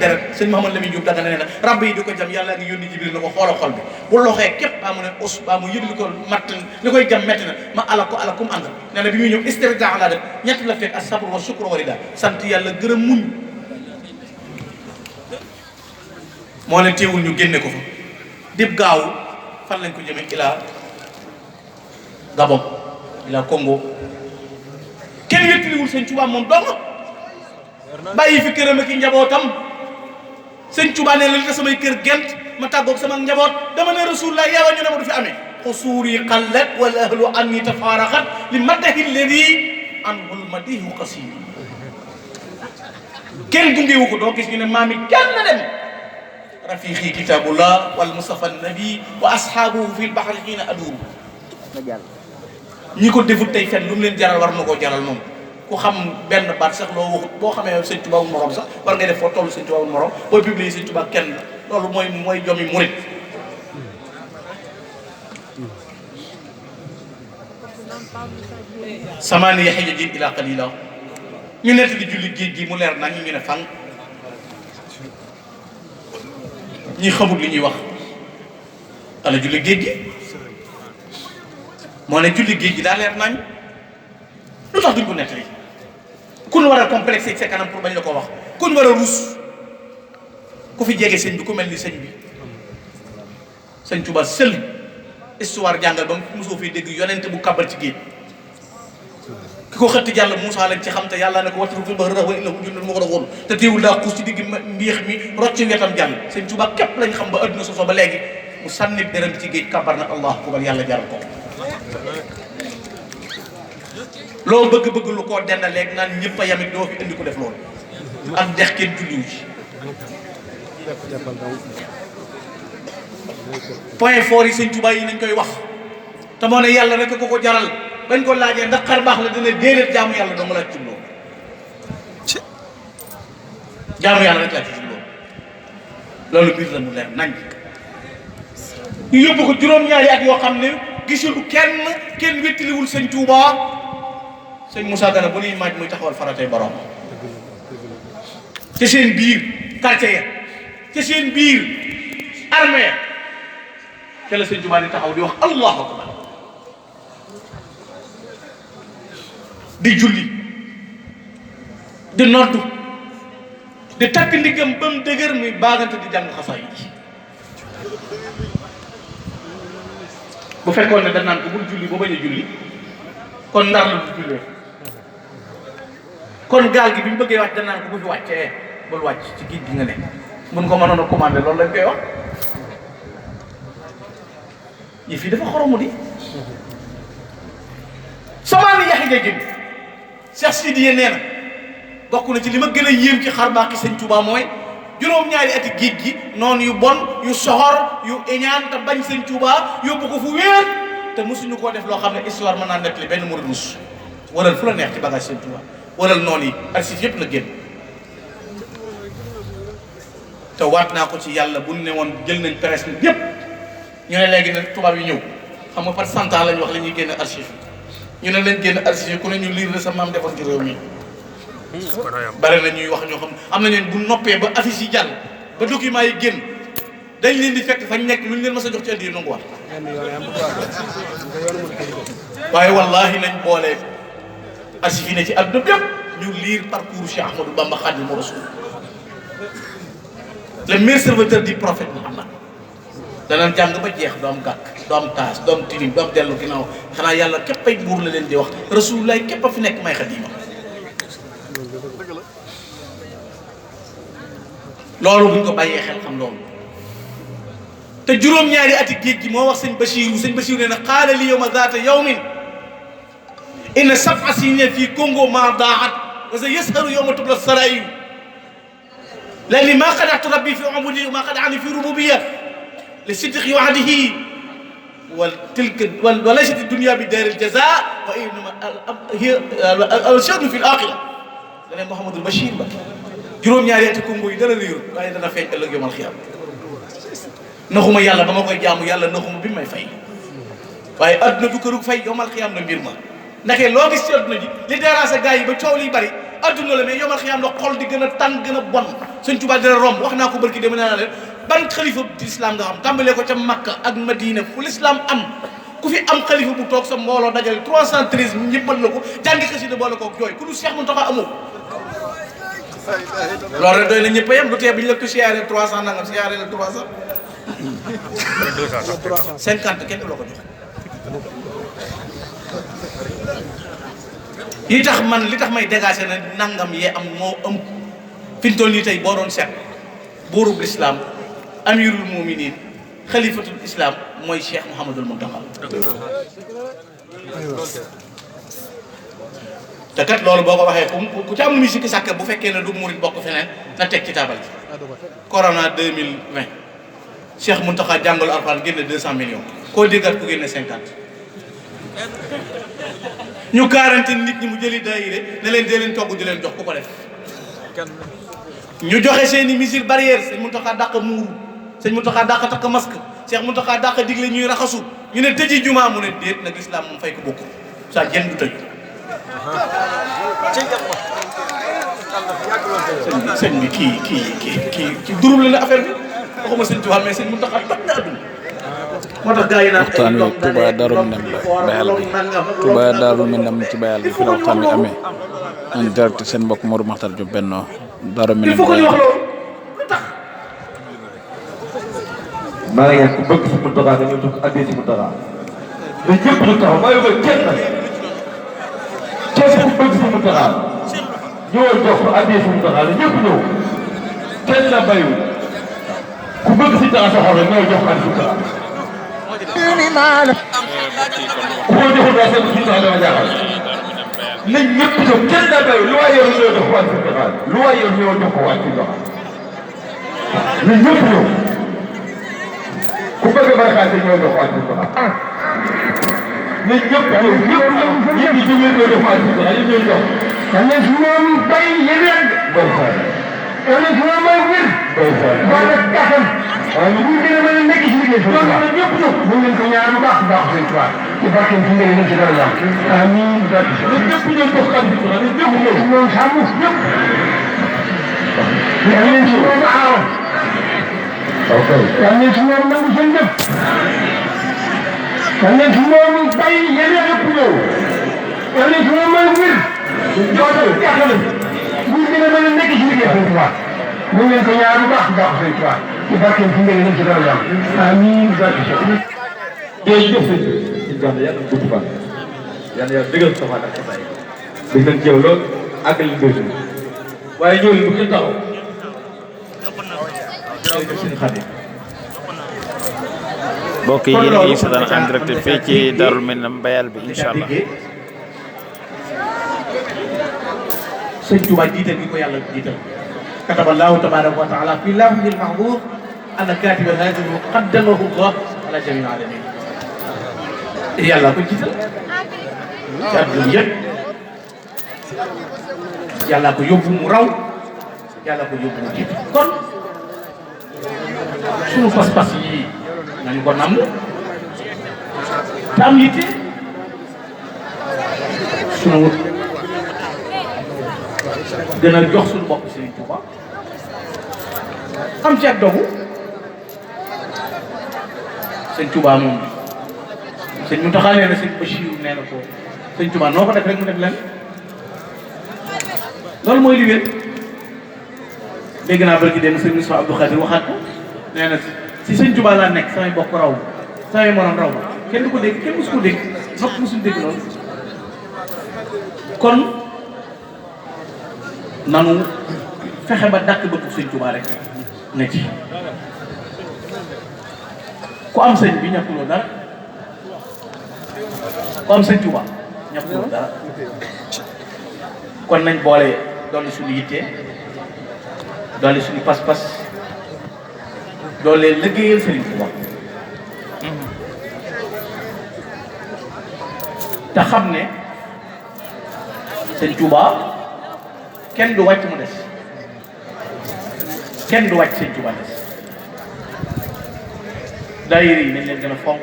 deret sëñ Mouhamad Lamine Diop danga ne na rab yi di ko jam yàlla ngi yónni Jibril na ko xoola xol bi bu loxee képp baa mu ne us baa mu yëg li ko matt li koy jam metti na ma ala ko kum àndal nee na bi muy ñëw istirjaa la def ñett la fekk as sabr wa shukr wa rida sant yàlla gërëm muñ moo leen teewul ñu génne ko fa dib gaaw fan lañ ko jëmee ila Gabon ila Congo kenn wéttaliwul sëñ Tuubaa moom dong bàyyi fi këram ak i njabootam sëñ Tuubaa ne la li samay kër gent ma tàggoog sama njaboot dama ne rasulullah yàlla ñu ne ma du fi amee xusuuri qallat wal ahlu anni tafaaraxat li madahi lladi anhul madihu qasid kenn gungewu ko doo gis ñu ne maam yi kenn na dem rafiqi kitabullah wal mustafa nabi wa ashaabuhu fi lbahri xiina aduuru ñi ko defut tey fen lu mu leen jaral war na koo jaral moom ku xam benn baat sax loo waxut boo xamee sëñ Tuubaa wu morom sax war ngay def foo toll sëñ Tuubaa wu morom booy publier sëñ Tuubaa kenn loolu mooy jomi murit samaani yaxija jiin ila qalila ñu nett di julli géej gi mu leer nañ ñu ne fan ñi xamul li ñuy wax ala julli géej gi moo ne julli géej gi daa leer nañ lu tax duñ ko nettali ku ñu war a complexé ci sa kanam pour bañ la ko wax ku ñu war a ruus ku fi jege sëñ bi ku mel ni sëñ bi sëñ Tuubaa sël histoire jàngal ba mosoo fi dégg yonent bu kàbbar ci géej ki ko xëtti jàll Moussa lañ ci xam te yàlla ne ko wattu fil bahri wa innahu junnun mughraqun te teewul daa xuus ci digg mbiix mi rocc ci wetam jàll sëñ Tuubaa képp lañ xam ba adduna soso ba léegi mu sànni dërëm ci géej kàbbar na allahu akbar yàlla jaral ko loo bëgg-bëgg lu koo denda léegi naan ñëpp a yamit doo fi indi ko def loolu ak dex kenn julliwu ci point fort yi sëñ Tuubaa yi nañ koy wax te moo ne yàlla rek ko jaral bañ ko laajee ndax xar baax la dana déedéet jaamu yàlla doo nga laaj jubloo jaamu yàlla rek laa ci jubloo loolu biir la mu leer nañ ñu yóbbu ko juróom-ñaari at yoo xam ne gisul kenn wéttaliwul sëñ Tuubaa sëñ Moussa Gana bu nuy maaj muy taxawal faratay borom te seen biir quartier ya te seen biir armée te la sëñ Tuubaa di taxaw di wax allahu akbar di julli di noddu di takk ndiggam ba mu dëgër muy baagante di jàng xasaay yi bu fekkoon ne dañ naan ko bul julli boo bañ a julli kon ndar la du jullee kon gaal gi bi mu bëggee wàcc dañ naan ko bu fi wàccee bul wàcc ci géej gi nga ne mun ko mënoon a commandé loolu lañ koy wax yi fii dafa xoromu di samaani yaxi nga jëm Cheikh Sidiye nee na bokk na ci li ma gën a yéem ci xarbaaxi sëñ Tuubaa mooy juróom-ñaari ati géej gi noonu yu bon yu soxor yu iñaan te bañ sëñ Tuubaa yóbbu ko fu wéer te mosuñu koo def loo xam ne histoire mën naa nettali benn murid mus walal fu la neex ci bagage sëñ Tuubaa walal noonu yi archive yëpp la génn te waat naa ko ci yàlla bu ne woon jël nañ presse bi yëpp ñu ne léegi nag tubaab yi ñëw xam nga par cent ans lañ wax la ñuy génne archive ñu ne leen génn archive ku ne ñu lire la sa maam defoon ci réew mi bare na ñuy wax ñoo xam am na ñeen bu noppee ba affiche yi jàll ba document yi génn dañ leen di fekk fañ nekk lu ñu leen mas a jox ci indi yi nangu wax waaye wallahi nañ boole archive yi ne ci àdduna bépp ñu lire parcours Cheikh Ahmadou Bamba Khadimu Rasul le meilleur serviteur du prophète Muhammad danañ jàng ba jeex du am gàkk du am taas du am tilim du am dellu ginnaaw xanaa yàlla képp ay buur la leen di wax rasulullah képp a fi nekk may xadima loolu buñ ko bàyyee xel xam loolu te juróom-ñaari ati géej gi moo wax sëñ Bachirou nee na qaala li yawma zaata yawmin inna sab'a sinin fii Congo ma daat wa sa yasharu yawma tubla sarayu lani ma qada'tu rabbi fi umudi ma qada'ani fi rububiyya لصدق وعده وتلك وليست الدنيا بدار الجزاء وانما هي الشهد في الاخره دنا محمد البشير با جوروم ñaari ati Congo yi dara réer waaye dana feeñ ëllëg yomal xiyam naxuma yàlla ba ma koy jaamu yàlla naxuma bi may fay waaye adduna du kërug fay yomal xiyam na mbir ma ndaxee loo gis ci adduna ji li déranger gars yi ba coow liy bari adduna la mais yomal xiyaam la xol di gën a tàn gën a bon Sëñ Tuubaa dina romb wax naa ko barki dama naa leen ban xalifa l'islam nga xam tàmbalee ko ca Makka ak Madina fu l'islam am ku fi am xalifa bu toog sa mbooloo dajale 313 ñëppal la ko jàngi xasida boole ko jooy ku du Cheikh Mountakha amoo loolu rek doy na ñëpp a yem lu tee bi ñu la ko siyaaree 300 nangam siyaaree la 300 50 kenn du la ko jox li tax may dégager na nangam yee am moo ëmb fi ñu toll nii tey boo doon seet buurub l'islam amirul muminin xalifatul islam mooy Cheikh Mouhamadul Mountakha te kat loolu boo ko waxee ku ci amul musique sàkk bu fekkee ne du murid bokk feneen na teg ci taabal ji corona 2020 Cheikh Mountakha jàngalu Alxuraan génne 200 millions koo déggat ku génne 50 ñu quarantaine nit ñi mu jëli daayire ne leen dee leen togg di leen jox ku ko def ñu joxe seeni mesures barrières Sëñ Mountakha dàq muuru Sëñ Mountakha dàq takk masque Cheikh Mountakha dàq digle ñuy raxasu ñu ne tëji jumaa mu ne déet nag islam moom fay ko bokk saa jën du tëj sëñ bi kii durub la affaire bi waxuma Sëñ Tuubaa mais Sëñ Mountakha toj na àdduna moo tax gars yi naan waxtaan wi Touba Darou Minam la bayal bi Touba Darou Minam ci bayal bi fi la waxtaan wi amee en direct seen mbokk Modou Makhtar Diop Benno Darou Minam maa ngi ku bëgg si Mountakha nga ñëw toog addee si Mountakha mais ñëpp ñu taxaw bàyyi ko kenn ku bëgg si Mountakha ñëwal jox ko addee si Mountakha la ñëpp ñëw kenn la bàyyiwul ku bëgg si taxa sa xol rek ñëw jox ko addee si Mountakha ku ko joxul daa seen si taxa dama jaaxal nañ ñëpp ñëw kenn la bàyyiwul lu waay yor ñëw jox ko addee si Mountakha lu waay yor ñëw jox ko addee si Mountakha nañ ñëpp ñëw ku bëgg barakaate ñëw jox ko addee si Mountakha nit ñëpp ñëw ñëpp ñi jógee ñëw jox ko addee si Mountakha yëpp ñëw jox Karena semua bayi yeneen karena semua mawir wala taxam ñu gën a mën a nekk ci liggéey loolu la ñëpp ñëpp ñu leen ko ñaan bu baax baax seen toit ci barkeem ci ngeen ci dara yam amiin ñëpp ñëw jox ko addee si Mountakha ñëpp ñëw ñoom xamu ñëpp yal leen ci moom aaw yal leen ci moom nangu seen jëf yal leen ci moom bayi yeneen yëpp ñëw yal leen ci moom mawir loolu jaaxal bu ñu gën a mën a nekk ci liggéey seen tubaab ñu ngi leen ko ñaar bu baax baax seen tubaab ci barkeem fi ngeen leen ci dara yam amiin barke jërëjëf sëñ Gana yàlla na gudd fan yàlla yàlla dëggal sa fan ak sa bay dëgg nañ ci yow lool ak li mbir mi waaye ñëw bu ñu taxaw jërëjëf sëñ Xadi mbokk yi yéen ngi seetaan en direct fii ci Darou Minam bayal bi incha allah Sëñ Tuubaa jiital gi ko yàlla jiital kataba Allahu tabaaraka wa taala fi lawhil mahfuuz anna kaatiba haadihi qaddamahu Allah ala jamiil aalamiin yàlla ko jiital ci àdduna yëpp yàlla ko yóbbu mu raw yàlla ko yóbbu mu jiitu kon sunu pas-pas yi nañu ko nam te am yitte sunu gën a jox suñu bopp Serigne Touba am ci ak dogu Serigne Touba moom Serigne Mountakha nee na Serigne Bachir nee na ko Serigne Touba noo ko def rek mu def leen loolu mooy li wér dégg naa barki dem Serigne Moussa Abdou Khadir waxaat ko nee na si Serigne Touba laa nekk samay bokk raw samay morom raw kenn du ko dégg kenn musu ko dégg nopp musuñu dégg loolu kon nanu fexe ba dàkk bëgg Sëñ Tuubaa rek ne ci ku am sëñ bi ñàkkuloo dara ku am Sëñ Tuubaa ñàkkuloo dara kon nañ boole dolli suñu yitte dolli suñu pas-pas doole liggéeyal Sëriñ Tuubaa te xam ne Sëñ Tuubaa kenn du wàcc mu des kenn du wàcc Sëñ Tuubaa des daayira yi nañ leen gën a fonk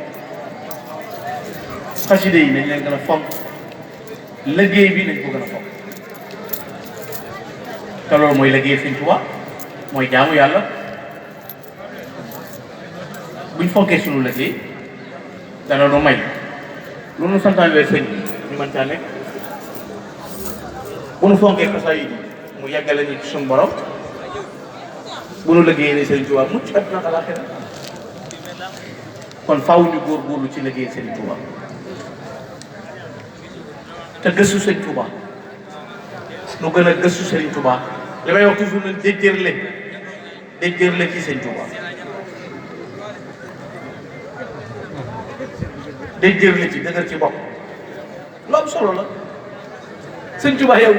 xasida yi nañ leen gën a fonk liggéey bi nañ ko gën a fonk te loolu mooy liggéey Sëñ Tuubaa mooy jaamu yàlla buñ fonkee sunu liggéey dana nu may lu nu santaane sëñ bi ñu mën caa nekk bu nu fonkee xasaay yi mu yàggale ñu ci suñu borom bu nu liggéeyee ne Sëñ Tuubaa mucc àddina ak àllaaxira kon faaw ñu góorgóorlu ci liggéey Sëñ Tuubaa te gëstu Sëñ Tuubaa nu gën a gëstu Sëñ Tuubaa li may wax toujours ne déjjërle ci Sëñ Tuubaa déjjërle ci dëgër ci bopp lu am solo la Sëñ Tuubaa yow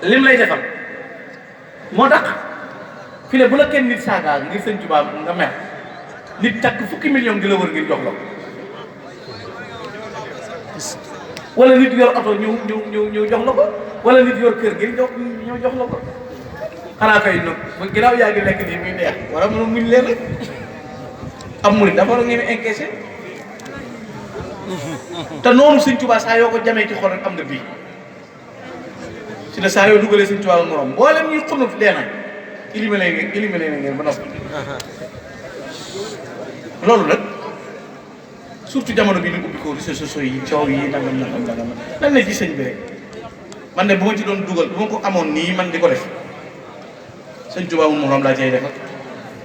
lim lay defal moo tax fi ne bu la kenn nit saaga ngir Sëñ Tuubaa nga mer nit takk fukki million di la wër ngir jox la ko wala nit yor oto ñu jox la ko wala nit yor kër gi ñu jox la ko xanaa kay nag ba ginnaaw yaa ngi lekk nii muy neex wala mënu muñ leen rek am murit dafa war a ngeen encaissé te noonu Sëñ Tuubaa saa yoo ko jamee ci xol rek am nga bii si ne saa yoo dugalee Sëñ Tuubaa morom mboolem ñuy xunut lee nañ éliminé ngeen ba noppi loolu nag surtout jamono bi ñu ubbi ko réseaux sociaux yi coow yi nangam lan la ci sëñ bi rek man ne bu ma ci doon dugal bu ma ko amoon nii man di ko def Sëñ Tuubaa moom moom laa cay defal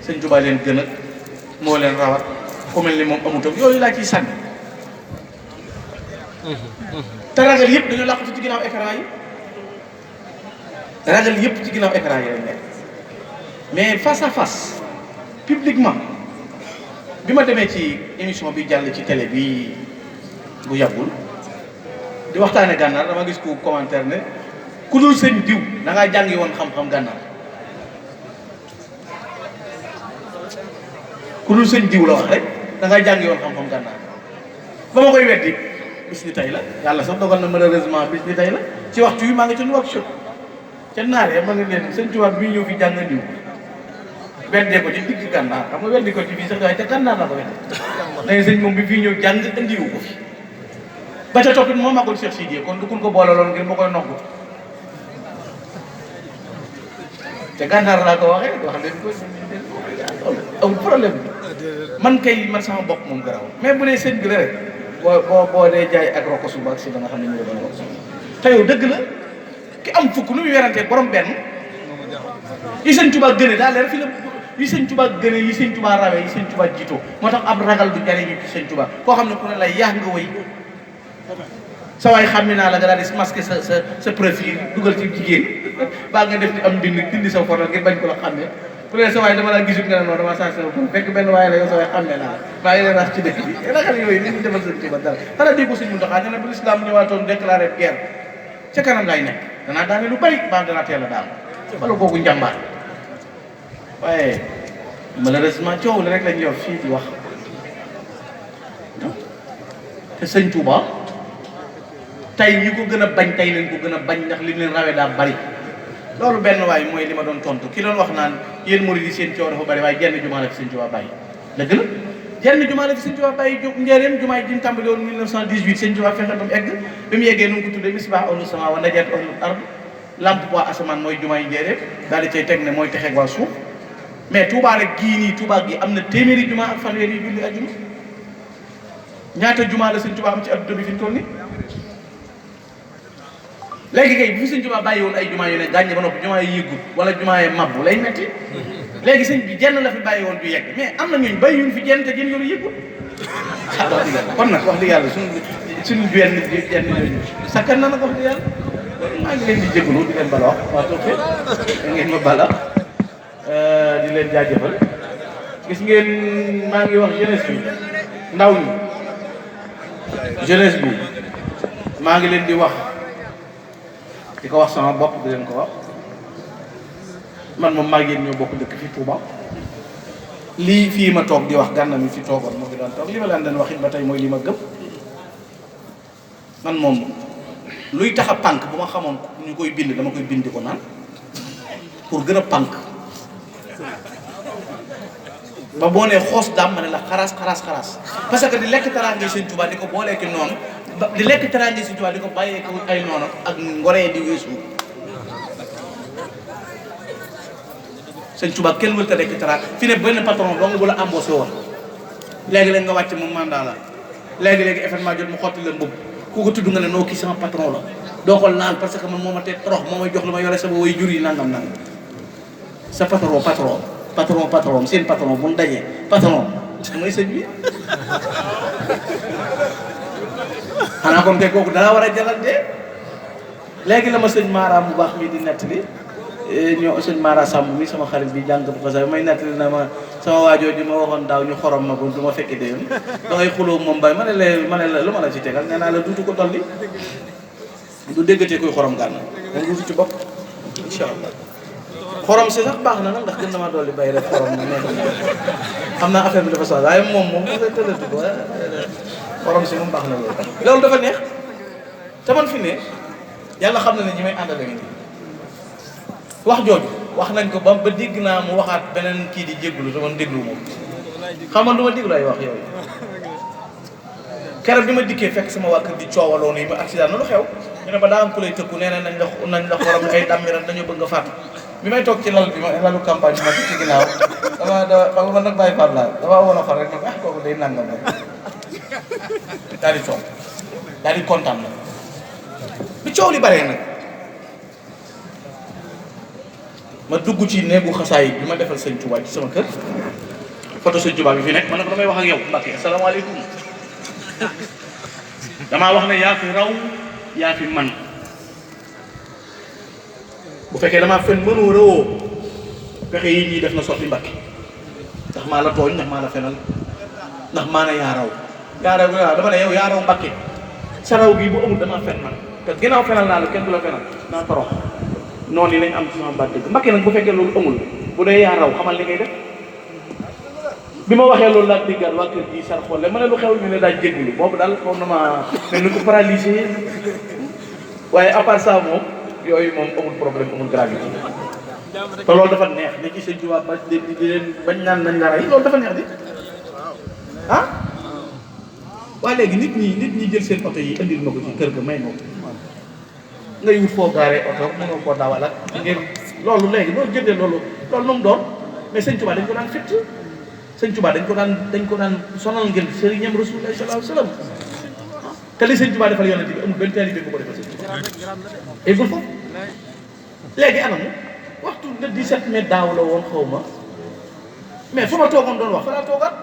Sëñ Tuubaa leen gën a moo leen rawat ku mel ni moom amutam yooyu laa ciy sànni te ragal yëpp dañoo làqatu ci ginnaaw écran yi ragal yëpp ci ginnaaw écran yi lañ nekk mais face à face publiquement bi ma demee ci émission bi jàll ci télé bi bu yàggul di waxtaane gànnaar dama gis ku commentaire ne ku dul sëñ diw da ngaa jàngi woon xam-xam gànnaar ku dul sëñ diw la wax rek da ngaa jàngi woon xam-xam gànnaar ba ma koy weddi bis ni tey la yàlla sax dogal na malheureusement bis ni tey la ci waxtu wi maa ngi ci workshop ca naar ya ma ngi leen Sëñ Tuubaa bi ñëw fi jàng diw weddee ko ci digg gànnaar xam nga weddi ko ci fii sax waaye te gànnaar la ko weddi léegi sëñ moom bi fii ñëw jàng indiwu ko fi ba ca toppit moo magul Cheikh Sidiye kon du kun ko boole loon ngir ma koy noggu te gànnaar laa ko waxee wax leen ko amul problème man kay man sama bopp moom garaw mais bu dee sëñ bi la rek boo dee jaay ak roko suba ak si da nga xam ne ñu ngi doon roko suba te yow dëgg la ki am fukk lu muy werantee borom benn yi Sëñ Tuubaa gëne daa leer fi la yi Sëñ Tuubaa gëne yi Sëñ Tuubaa rawee yi Sëñ Tuubaa jiitoo moo tax ab ragal du jariñu ci Sëñ Tuubaa koo xam ne ku ne lay yaa nga wëy sa waay xàmme naa la nga daal di masqué sa profil dugal ci jigéen baa nga def di am dindi sa photo ngir bañ ko la xàmme ku ne sa waay dama laa gisul nga ne noonu dama changé ko fekk benn waaye la yow sa waay xàmme naa maa ngi leen wax ci dëkk bi ragal yooyu nit ñi defal Sëñ Tuubaa dara xanaa dégg ko Sëñ Muntaxaa ne bu l'islam ñëwaatoon déclaré guerre ca kanam lay nekk danaa daane lu bari baa danaa teel a daal wala kooku njàmbaar waaye malheureusement coow la rek lañ yor fii di wax te Sëñ Tuubaa tey ñi ko gën a bañ tey leen ko gën a bañ ndax li leen rawee daa bari loolu benn waay mooy li ma doon tontu ki doon wax naan yéen murid yi seen coow dafa bari waaye jenn jumaa la fi Sëñ Tuubaa bàyyi dëgg la jenn jumaa la fi Sëñ Tuubaa bàyyi jóg njëriñ jumaa yi diñ tàmbali woon 1918 Sëñ Tuubaa fexe ba mu egg bi mu yeggee nu mu ko tuddee misbah ahlu samaa wa najaat ahlul ard lamp waa asamaan mooy jumaa yi njëriñ daal di cay teg ne mooy texeeg waa suuf mais Touba rek gii nii Touba gi am na téeméeri jumaa ak fanweeri julli ajjuma ñaata jumaa la Sëñ Tuubaa am ci adduna bi fi ñu toll nii léegi kay bu fi Sëñ Tuubaa bàyyi woon ay jumaa yu ne gàññe ba noppi jumaa yi yëggul wala jumaa yi mabbu lay metti léegi sëñ bi jenn la fi bàyyi woon du yegg mais am na ñooñu bàyyi yuñ fi jenn te jenn yoonu yëggul ah wax dëgg yàlla kon nag wax dëgg yàlla suñu jenn ñooñu sakkan na nag wax dëgg yàlla maa ngi leen di jégalu di leen bala wax waa toog da ngeen ma bala di leen jaajëfal gis ngeen maa ngi wax jeunesse bi ndaw ñi jeunesse bi maa ngi leen di wax di ko wax sama bopp di leen ko wax man moom maa ngi yéen ñoo bokk dëkk fii Touba lii fii ma toog di wax gànna mi fi toogoon moo fi doon toog li ma leen doon wax it ba tey mooy li ma gëm man moom luy tax a pànk bu ma xamoon ñu koy bind dama koy bind ko naan pour gën a pànk ba boo nee xoos daam ma ne la xaraas parce que di lekk teraanga Sëñ Tuubaa di ko booleeki noonu di lekk teraanga Sëñ Tuubaa di ko bàyyee ko ay noonu ak ngoree di weesu sëñ Tuubaa kenn wërta rek tra fi ne benn patron dong bu la embauché woon léegi-léegi nga wàcc moom mandat la léegi-léegi événement jot mu xotti la mbubb ku ko tudd nga ne noo kii sama patron la doo ko laal parce que man moo ma tee torox moo may jox lu ma yore sama way jur yi nangam sa patron seen patron bu ñu dajee patron mooy sëñ bi xanaa kon kay kooku dara war a jalal de léegi la ma sëñ Mara bu baax mi di nettali ñoo sëñ Mara Samb mi sama xarit bi jàng ko sax may nettali na ma sama waajoo ji ma waxoon daaw ñu xorom ma ko du ma fekki déwén da ngay xuloo moom bay ma ne la lu ma la ci tegal nee naa la duutu ko dolli du déggatee koy xorom gànn moom duutu ci bopp incha allah xorom si sax baax na nag ndax gën na ma dolli bay rek xorom na neex xam naa affaire bi dafa sax waaye moom da tëddatu ko xorom si moom baax na loolu dafa neex te man fi ne yàlla xam na ne ñi may àndale ngi wax jooju wax nañ ko ba dégg naa mu waxaat beneen kii di jégglu te man déglu moom xam man du ma déglu ay wax yooyu keroog bi ma dikkee fekk sama waa kër di coowaloo nii ma accident na lu xew ñu ne ba daa am ku lay tëkku nee nañ la xorom ay dammiran dañoo bëgg nga faatu bi may toog ci lal bi ma lalu campagne bi ma ci ginnaaw xam nga man nag bàyyi Pape laa damaa woon a far rek ne kooku day nangam rek daal di toog daal di kontaan na bi coow li baree nag ma dugg ci néegu xasaay bi ma defal sëñ Touba ci sama kër photo sëñ Touba bi fi nekk ma ne ko damay wax ak yow Mbacke asalaamaaleykum damaa wax ne yaa fi raw yaa fi man bu fekkee damaa fen mënoo rëwoo pexe yi ñuy def na sotti Mbacke ndax maa la tooñ ndax maa la fenal ndax maa ne yaa raw dama ne yow yaa raw Mbacke sa raw gi bu amul damaa fen man te ginnaaw fenal naa la kenn du la fenal naa torox noonu yi lañ am ci sama baat dëgg Mbacke nag bu fekkee loolu amul bu dee yaa raw xamal li ngay def bi ma waxee loolu laa déggaat waa kër gi sar xolle ma ne lu xew ñu ne daal jéggulu boobu daal xaw na ma mel ni ko paralysé waaye à part ça moom yooyu moom amul problème amul gravité te loolu dafa neex ne ci sëñ Tuubaa ba di leen bañ naan nañ la rey loolu dafa neex di ah waaye léegi nit ñi jël seen oto yi indil ma ko ci kër ga may ma ko ngay wut foo gaaree oto mënoo koo dawal ak ngeen loolu léegi loolu jëndee loolu nu mu doon mais sëñ Tuubaa dañ ko daan fitt sëñ Tuubaa dañ ko daan sonal ngeen sëriñam Rasulullah sallallahu alayhi wa sallam te li sëñ Tuubaa defal yonent bi amul benn taalibe bu ko defal sëñ Tuubaa eggul foofu léegi anamu waxtu le 17 mai daaw la woon xaw ma mais fu ma toogoon doon wax fa laa toogaat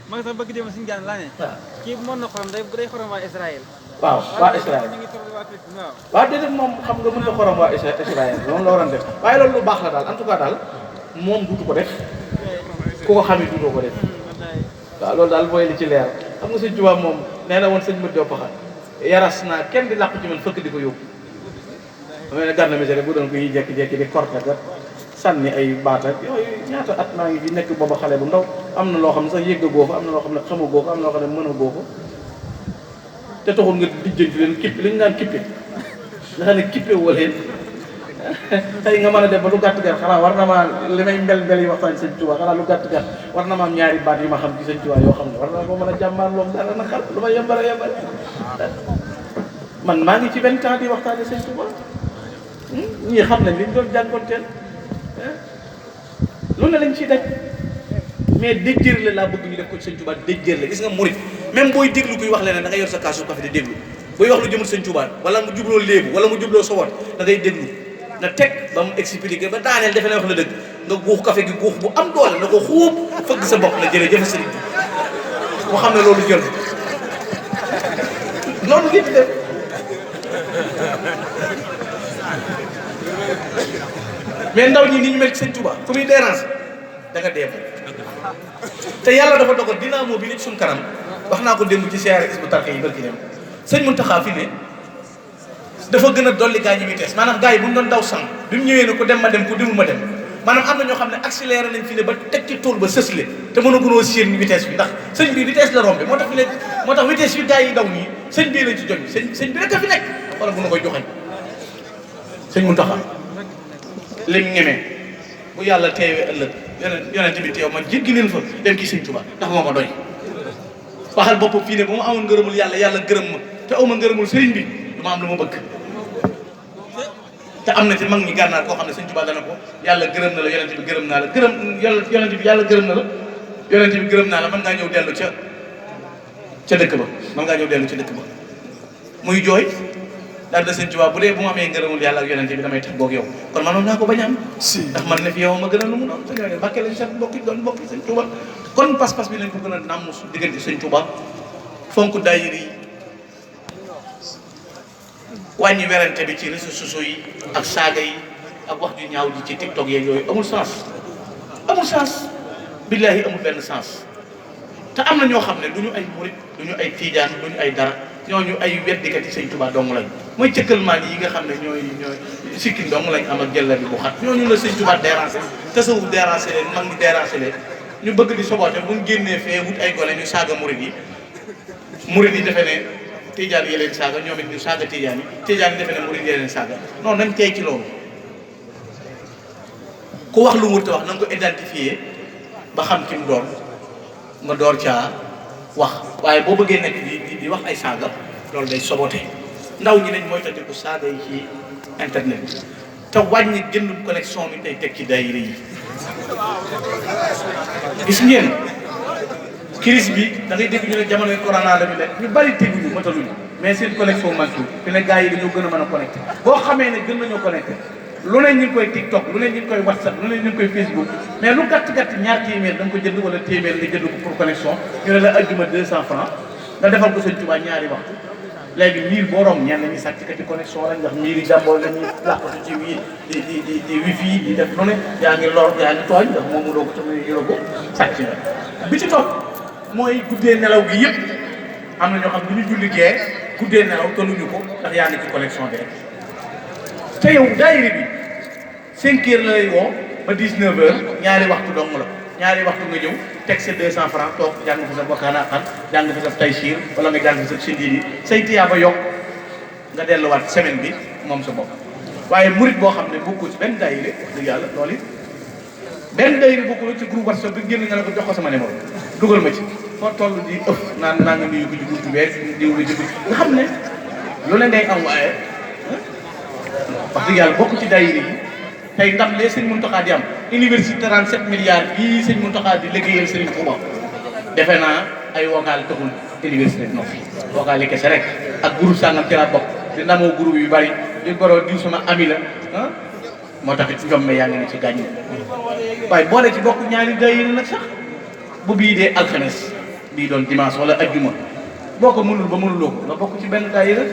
ma ngi sax bëgg dem suñu gaan laa ne kii mën na xorom day xorom waa Israël waaw waa Israël waaw déedéet moom xam nga mën na xorom waa Israël moom la waroon def waaye loolu lu baax la daal en tout cas daal moom duutu ko def ku ko xam ne duutoo ko def waaw loolu daal mooy li ci leer xam nga sëñ Tuubaa moom nee na woon sëñ Mat Diop Paxa yaras naa kenn di làqu ci man fëkk di ko yóbbu damay ne gànna misere bu doon ko yi jekki-jekki di korte gat sànni ay baat ak yooyu ñaata at maa ngi fi nekk booba xale bu ndaw am na loo xam ne sax yëgga goo fa am na loo xam ne xama goo ko am na loo xam ne mën a goo ko te taxul nga dijjanti leen kippi li ñu naan kippe nga xam ne kippe woo leen tey nga mën a def ba lu gàtt gàtt xanaa war na maa li may mbel yi waxtaan sëñ Tuubaa xanaa lu gàtt gàtt war na ma am ñaari baat yu ma xam ci sëñ Tuubaa yoo xam ne war na ko mën a jàmmaan loolu dara na xal lu ma yembale man maa ngi ci 20 ans di waxtaane sëñ Tuubaa ñii xam nañ li ñu doon jànkonteel lu ne lañ ciy daj mais déjjër la laa bëgg ñu def ko ci sëñ Tuubaa déjjër la gis nga murit même booy déglu kuy wax leneen da ngay yor sa kaasu café di déglu booy wax lu jëmul sëñ Tuubaa wala mu jubloo léebu wala mu jubloo sowot da ngay déglu na teg ba mu expliqué ba daaneel defe ne wax la dëgg nga guux café gi guux bu am doole na ko xuub fëgg sa bopp na jërëjëf sëriñ bi mu xam ne loolu jël loolu ngi def mais ndaw ñi ni ñu mel ci sëñ Tuubaa fu muy dérange da nga dee te yàlla dafa dogal dynamo bi nit suñ kanam wax naa ko démb ci siyaare Hizbut Tarqiyyah yi barki dem sëñ Muntaxa fi ne dafa gën a dolli gaa ñi vitesse maanaam gaa yi bu ñu doon daw sang bi mu ñëwee ne ku dem ma dem ku demul ma dem maanaam am na ñoo xam ne accéléré nañ fi ne ba teg ci tool ba sësle te mën a gunoo séen vitesse bi ndax sëñ bi vitesse la rombe moo tax fi ne moo tax vitesse bi gaa yi daw nii sëñ bii lañ ci joñ sëñ bi rek a fi nekk wala bu na koy joxañ sëñ Muntaxa lim ñemee bu yàlla teewee ëllëg yonent bi teew man jéggi leen fa dem ki sëñ Tuubaa ndax moo ma doy waxal boppam fii ne bu ma amoon ngërëmul yàlla gërëm ma te aw ma ngërëmul sëriñ bi du ma am lu ma bëgg te am na ci mag ñi gànnaar koo xam ne sëñ Tuubaa dana ko yàlla gërëm na la yonent bi gërëm naa la yonent bi yàlla gërëm na la yonent bi gërëm naa la mën ngaa ñëw dellu ca dëkk ba mën ngaa ñëw dellu ca dëkk ba muy jooy daal da sëñ Tuubaa bu dee bu ma amee ngërëmul yàlla ak yonent bi damay tax boog yow kon manoon naa ko bañ a am ndax man ne fi yow ma gën a lu mu doon te ñooñu Mbàkke lañ sax mbokki doon mbokki sëñ Tuubaa kon pas-pas bi lañ ko gën a nàmm su diggante sëñ Tuubaa fonk daayira yi wàññi werante bi ci réseaux sociaux yi ak saaga yi ak wax ju ñaaw ji ci TikTok yeeg yooyu amul sens billaahi amul benn sens te am na ñoo xam ne du ñu ay murit du ñu ay tiijaan du ñu ay dara ñooñu ay weddikat yi sëñ Tuubaa dong lañ mooy cëkkalmaan yi nga xam ne ñooy sikkin dong lañ am ak jëlla bi bu xat ñooñu la sëñ Tuubaa déranger tasawuf déranger leen mag ñi déranger leen ñu bëgg di soboote bu ñu génnee fee wut ay gone ñu saaga murit yi defe ne tiijaan yi leen saaga ñoom it ñu saaga tiijaan yi defe ne murit yi leen saaga non nañ tey ci loolu ku wax lu wut wax na nga ko identifier ba xam ki mu doon nga door caa wax waaye boo bëggee nekk di wax ay saaga loolu day sobote ndaw ñi nañ mooy tandiku saaga yi ci internet bi te wàññi jënd connexion bi day teg ci daayira yi gis ngeen crise bi da ngay dégg ñu ne jamonoy corona la ñu nekk ñu bari teguñu mataluñu mais seen connexion manqué fi ne gars yi dañoo gën a mën a connecté boo xamee ne gën nañoo connecté lu ne ñu ngi koy TikTok lu ne ñu ngi koy WhatsApp lu ne ñu ngi koy Facebook mais lu gàtt ñaar téeméer da nga ko jënd wala téeméer nga jënd ko pour connexion ñu ne la ajjuma 200 francs nga defal ko sëñ Tuubaa ñaari waxtu léegi miir boo rom ñenn ñi sàcc ka ci connexion lañ ndax miir yi jàmbool la ñuy làqatu ci wii di wifi di def lu ne yaa ngi lor yaa ngi tooñ ndax moomu doo ko tamit yoro ko sàcc na bi ci topp mooy guddee nelaw gi yëpp am na ñoo xam ne ñu julli gee guddee nelaw tolluñu ko ndax yaa ngi ci connexion bi rek te yow daayira bi 5 heures la lay woo ba 19 heures ñaari waxtu dong la ñaari waxtu nga ñëw teg sa 200 francs toog jàng fi sa bokkaana xan jàng fi sa taysiir wala nga jàng fi sa sindiidi say tiyaa ba yokk nga delluwaat semaine bi moom sa bopp waaye murit boo xam ne bokkul ci benn daayira wax dëgg yàlla loolu it benn daayira bokkul ci groupe WhatsApp bi génn nga ne ko jox ko sama numéro dugal ma ci foo toll di ëpp naan naa nga nuyu ko ci buntu beeg diw la ci nga xam ne lu ne ngay am waaye wax dëgg yàlla bokk ci daayira yi tey ndax lee sëñ Muntaxa di am université 37 milliards bii sëñ Muntaxa di liggéeyal Sëriñ Tuuba defe naa ay vocal taxul université bi noppi vocal yi kese rek ak groupe sàngam ci laa bokk di ndamoo groupe yu bari di goro diw sama ami la moo tax it njomme yaa ngi ne ci gàññi waaye boole ci bokk ñaari daayira nag sax bu bii dee alxames bii doon dimanche wala ajjuma boo ko mënul ba mënuloo ko nga bokk ci benn daayira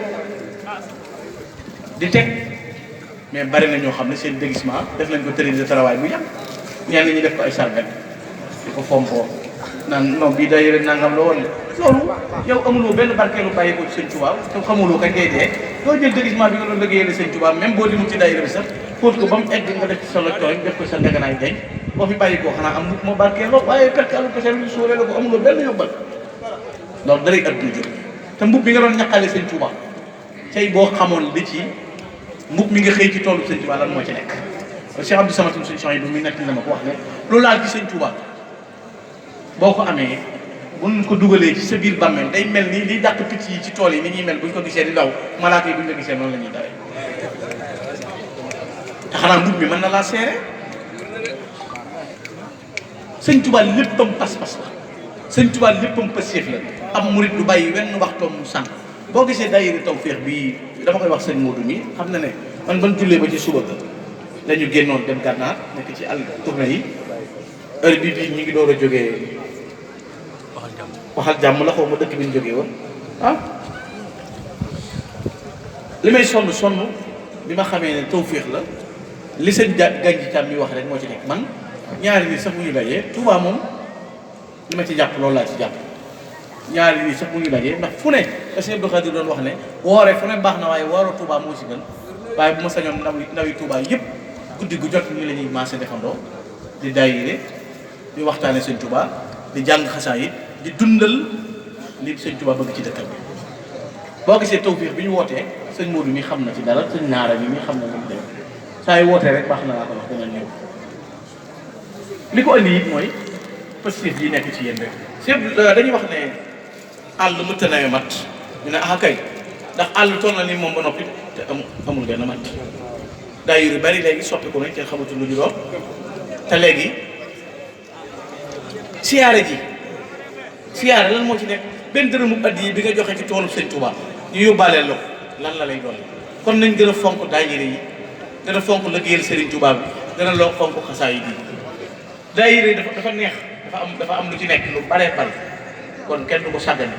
di teg mais bari na ñoo xam ne seen déguisement def nañ ko tenue de travail bu yàgg ñenn ñi def ko ay sarbet di ko fompoo naan non bii daayira nangam la woon loolu yow amuloo benn barkeelu bàyyi ko ci Sëñ Tuubaa te xamuloo kañ ngay dee doo jël déguisement bi nga doon liggéeyal Sëñ Tuubaa même boo dimul ci daayira bi sax fóot ko ba mu egg nga def ci solo tooñ def ko sa ndeganaay denc boo fi bàyyi koo xanaa am mukk moo barkeeloo waaye perkalu ko seen suulee la ko amuloo benn yóbbal loolu daray adduna jël te mbub bi nga doon ñaqale Sëñ Tuubaa tey boo xamoon li ci mbub mi nga xëy ci toolu Sëñ Tuubaa lan moo ci nekk Cheikh Abdou Samad solution yi bu muy nekk ni dama ko wax ne loolu laal ci Sëñ Tuubaa boo ko amee buñ ko dugalee ci sa biir bàmmeel day mel ni liy dàq picc yi ci tool yi ni ñuy mel buñ ko gisee di daw malaaka yi buñ ko gisee noonu la ñuy dawee te xanaa mbub mi mën na laa seere Sëñ Tuubaa léppam pas-pas la Sëñ Tuubaa léppam passéef la am murit du bàyyi wenn waxtoom mu sànq boo gisee daayira Tawfekh bii dama koy wax sëñ Modou mi xam na ne man ban jullee ba ci suba ga dañu génnoon dem gànnaar nekk ci àll tournée yi heure bii ñu ngi door a jógee waxal jàmm la xaw ma dëkk bi ñu jógee woon li may sonn bi ma xamee ne Tawfekh la li sëñ Ganji Thiam mi wax rek moo ci nekk man ñaari nit sax mu ñu dajee Touba moom li ma ci jàpp loolu laa ci jàpp ñaari nit sax mu ñu dajee ndax fu ne da Sëñ Abdou Khadir doon wax ne woore fu ne baax na waaye wooro Touba moo ci gën waaye bu ma sañoon ndawi Touba yëpp guddi gu jot ñu la ñuy maase defandoo di daayire di waxtaane Sëñ Touba di jàng xasaayid di dundal li Sëñ Touba bëgg ci dëkkal bi boo gisee Tawfekh bi ñu wootee sëñ Modou mi xam na ci dara sëñ Naara mi xam na lu mu dem saa yu wootee rek baax na laa ko wax dana ñëw li ko andi it mooy positif yi nekk ci yéen rek dañuy wax ne àll mënta nawe mat ñu ne kay ndax àll toll na ni moom ba noppi te amul benn mat daayira yu bari léegi soppiku nañ kenn xamatul lu ñu doon te léegi siyaare lan moo ci nekk benn dërëmu addi yi bi nga joxe ci toolu Sëñ Tuubaa ñu yóbbaaleel la ko lan la lay doon kon nañ gën a fonk daayira yi gën a fonk liggéeyal Sëriñ Tuubaa bi gën a loo fonk xasaayid yi daayira yi dafa neex dafa am lu ci nekk lu bare bare kon kenn du ko sàggane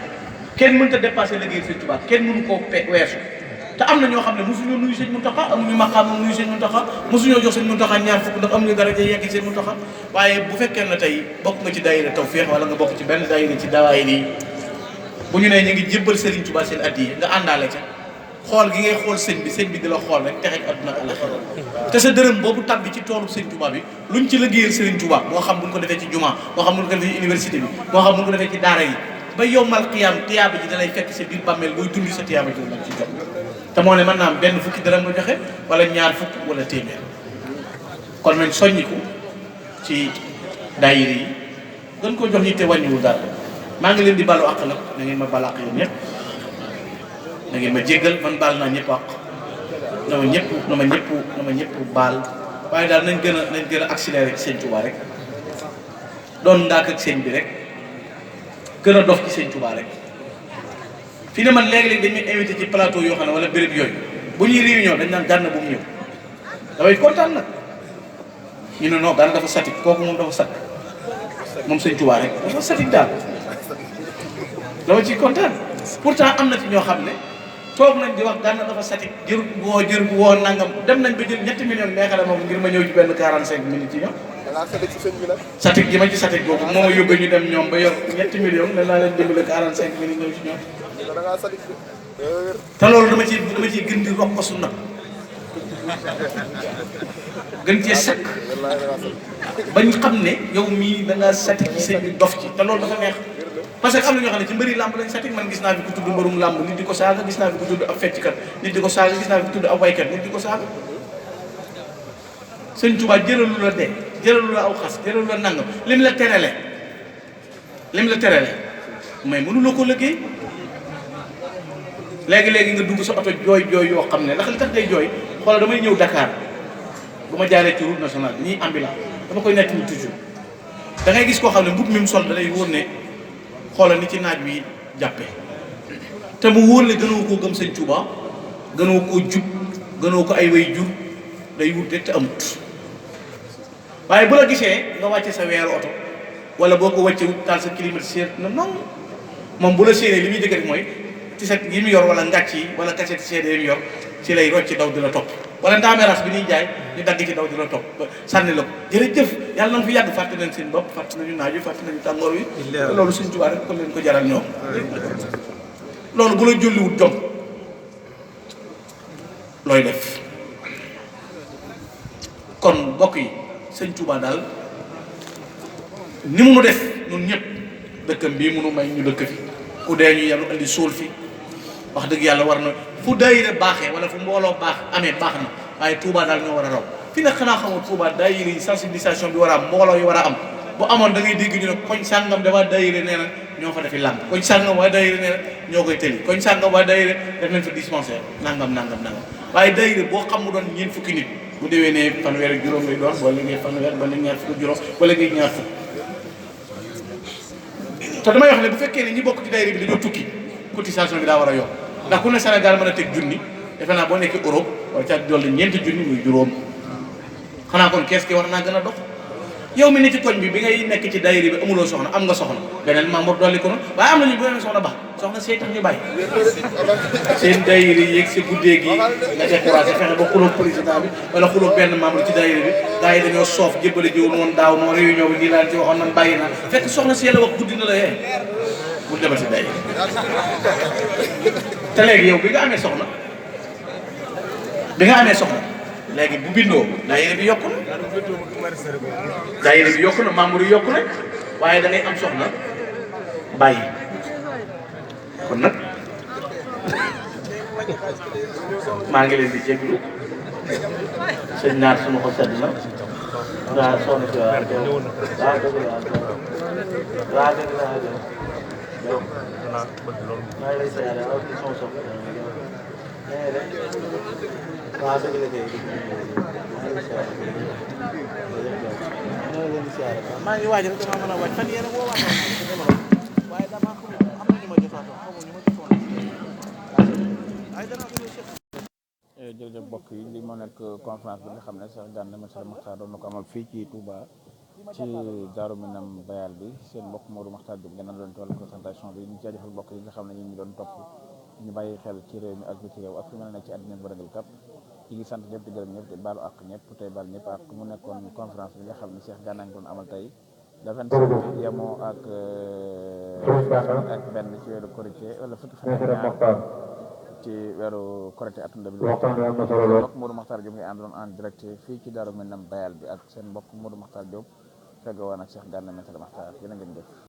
kenn mënta dépassé liggéeyal Sëñ Tuubaa kenn mënu koo weesu te am na ñoo xam ne mosuñoo nuyu Sëñ Muntaxa amuñu maqaam nuyu Sëñ Muntaxa mosuñoo jox Sëñ Muntaxa ñaar fukk ndax amuñu daraja yegg Sëñ Muntaxa waaye bu fekkee ne tey bokk nga ci daayira Tawfeex wala nga bokk ci benn daayira ci dawaayir yi bu ñu nee ñu ngi jébbal Sëriñ Tuubaa seen addiya nga àndaale ca xool gi ngay xool sëñ bi di la xool rek texeeg adduna ak àllaxira te sa dërëm boobu tabbi ci toolu Sëñ Tuubaa bi luñ ci liggéeyal Sëriñ Tuubaa moo xam buñ ko defee ci jumaa moo xam buñ ko defee ci université bi moo xam buñ ko defee ci daara yi ba yowmal qiyaam tiyaaba ji dalay fekk sa biir bàmmeel booy dund sa tiyaaba ji la ci jot te moo ne mën naa am benn fukki dërëm nga joxe wala ñaar fukk wala téeméer kon nañ soññiku ci daayira yi gën ko jox ñi te wàññiwul dara maa ngi leen di balu àq nag na ngeen ma balu àq yéen ñëpp na ngeen ma jéggal man baal naa ñëpp àq na ma ñëpp baal waaye daal nañ gën a accéléré ci Sëñ Tuubaa rek doon ndaak ak sëñ bi rek gën a dof ci Sëñ Tuubaa rek fii ne man léegi-léegi dañuy invité ci plateau yoo xam ne wala béréb yooyu bu ñuy réunion dañ naan Gana bu mu ñëw damay kontaan nag ñu ne non Gana dafa satik kooku moom dafa sat moom Sëñ Tuubaa rek dafa satik daal dama ciy kontaan pourtant am na ci ñoo xam ne toog nañ di wax Gana dafa satik jërut woo nangam dem nañ ba jël 7 millions neexale moom ngir ma ñëw ci benn 45 minutes yi ñoom satik gi ma ci satik boobu moo ma yóbbee ñu dem ñoom ba yor 7 millions ne naa leen dimbale 45 minutes ñëw ci ñoom te loolu dama ciy gën di rokkosu nag gën cee sakk bañ xam ne yow mii da ngaa satik ci sëñ bi dof ci te loolu dafa neex parce que am na ñoo xam ne ci mbëri làmb lañ satik man gis naa fi ku tudd mbërum làmb nit di ko saaga gis naa fi ku tudd ab fecckat nit di ko saaga gis naa fi ku tudd ab waykat nit di ko saaga Sëñ Tuubaa jëlalu la dee jëlalu la aw xas jëlalu la nangam lim la terale mais mënu la ko liggéey léegi nga dugg sa oto jooy yoo xam ne ndax li tax day jooy xoolal damay ñëw Dakar bu ma jaaree ci route nationale ñii ambulant dama koy nekk ni toujours da ngay gis koo xam ne mbub mi mu sol da lay wóor ne xoolal ni ci naaj wi jàppe te mu wóor ne gënoo koo gëm Sëñ Tuubaa gënoo koo jub gënoo ko ay way jur day wut rek te amut waaye bu la gisee nga wàcce sa weeru oto wala boo ko wàcce wut taal sa climatiseur na non moom bu la séenee li muy dëgg rek mooy ci sa yi mu yor wala ngàcc yi wala cassette CD yi mu yor ci lay rocc daw di la topp wala ndaameras bi ñuy jaay ñu dagg ci daw di la topp sànni la ko jërëjëf yàlla na fi yàgg fàtte nañ seen bopp fàtte nañu naaju fàtte nañu tàngoor wi te loolu Sëñ Tuubaa rek ko leen ko jaral ñoom loolu bu la julliwut jom looy def kon mbokk yi Sëñ Tuubaa daal ni mu nu def ñun ñëpp dëkkam bii munu may ñu dëkk fi ku dee ñu yàlla andi suul fi wax dëgg yàlla war na fu daayira baaxee wala fu mbooloo baax amee baax na waaye Touba daal ñoo war a raw fi nag xanaa xamul Touba daayira yi sensibilisation bi war a am mbooloo yi war a am bu amoon da ngay dégg ñu ne koñ sàngam dafa daayira nee na ñoo fa defi làmb koñ sàngam waa daayira nee na ñoo koy tëli koñ sàngam waa daayira def nañ fa dispensaire nangam waaye daayira boo xam mu doon ñeent fukki nit bu déwee ne fanweer ak juróom lay doon boo liggéey fanweer ba ñaar fukk juróom wala ngay ñaar fukk te damay wax ne bu fekkee ne ñi bokk ci daayira bi dañoo tukki cotisation bi daa war a yokk ndax ku ne Sénégal mën a teg junni defe naa boo nekkee Europe wala ca dolli ñeenti junni muy juróom xanaa kon kees ki war naa gën a dox yow mi ne ci koñ bi ngay nekk ci daayira bi amuloo soxna am nga soxna beneen membre dolli ko noonu waaye am nañu bu amee soxna baax soxna see tax ñu bàyyi seen daayira yi yéeg si guddee gi nga découragé fexe ba xulóog président bi wala xulóog benn membre ci daayira bi gars yi dañoo soof jébbale jiw noonu daaw noonu réunion bi nii laa ci waxoon nan bàyyi naa fekk soxna si yàlla wax guddi na la yee bu demal si daayira te léegi yow bi nga amee soxna léegi bu bindoo daayira bi yokku na membre yi yokku na waaye da ngay am soxna bàyyi kon nag maa ngi leen di jéglu sëñ naar suma ko sedd na waaw soxna si waaw dëgg maa ngi lay sayare waaw ci sama soxna waaw dëgg la kay. maa ngi waaj rek damaa mën a waaj fan yéen a woo waaj waaye damaa xam am na ñu ma jotaatoon xaw ma ñu ma jotoon waaye danaa ko chef. jërëjëf mbokk yi li moo nekk conférence bi nga xam ne Cheikh Gana Messere Makhtar doon na ko amal fii ci Touba ci Daaru Minam Bayal bi seen mbokk Modou Makhtar Diop gën a doon toll présentation bi ñu jaajëfal mbokk yi nga xam ne ñu ngi doon topp ñu bàyyi xel ci réew mi ak ci réew ak fi mën a nekk ci àddina bi bërëgal kap yi ngi sant ñëpp di gërëm ñëpp di baalu ak ñëpp tey baal ñëpp ak mu nekkoon conférence bi nga xam ne Cheikh Gana ngi doon amal tey le 25 yemoo ak benn ci weeru Korité wala fukki fan ak ñaar ci weeru Korité atum 2020 Modou Makhtar Diop ngi àndoon en direct fii ci Daaru Minam Bayal bi ak seen mbokk Modou Makhtar Diop fegg woon ak Cheikh Gana Messere Makhtar yéen a ngeen def